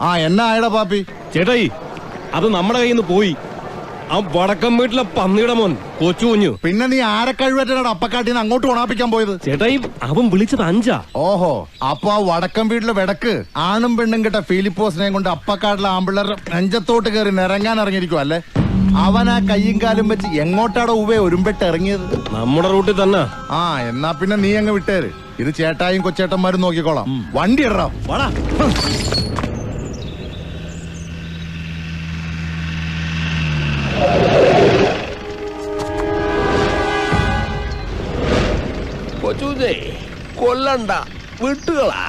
ആ എന്നാ ആയടാ പാപ്പി? ചേട്ടായി, അത് നമ്മുടെ കയ്യിൽ നിന്ന് പോയി. ആ വടക്കം വീട്ടിലെ പന്നിയുടെ മോൻ കൊച്ചു കുഞ്ഞു. പിന്നെ നീ ആരെ കഴിവേറ്റാണ് അപ്പക്കാട്ടിന്ന് അങ്ങോട്ട് ഉണാപ്പിക്കാൻ പോയത്? ചേട്ടായി, അവൻ വിളിച്ചത് 5. ഓഹോ, അപ്പൊ ആ വടക്കം വീട്ടിലെ വെടക്ക് ആണും പെണ്ണും കിട്ട ഫിലിപ്പോസിനെയും കൊണ്ട് അപ്പക്കാട്ടിലെ ആമ്പിള്ളേർ നെഞ്ചത്തോട്ട് കയറി നിറങ്ങാൻ ഇറങ്ങിയിരിക്കും അല്ലേ? അവൻ ആ കയ്യും കാലും വെച്ച് എങ്ങോട്ടാടോ ഉവേ ഒരുമ്പെട്ട് ഇറങ്ങിയത്? നമ്മുടെ റൂട്ടിൽ തന്നെ. ആ എന്നാ പിന്നെ നീ അങ്ങ് വിട്ടേര്. ഇത് ചേട്ടായും കൊച്ചേട്ടന്മാരും നോക്കിക്കോളാം. വണ്ടി ഇടാം. വാടാ. കൊച്ചൂജേ, കൊല്ലണ്ട, വിട്ടുകളാ.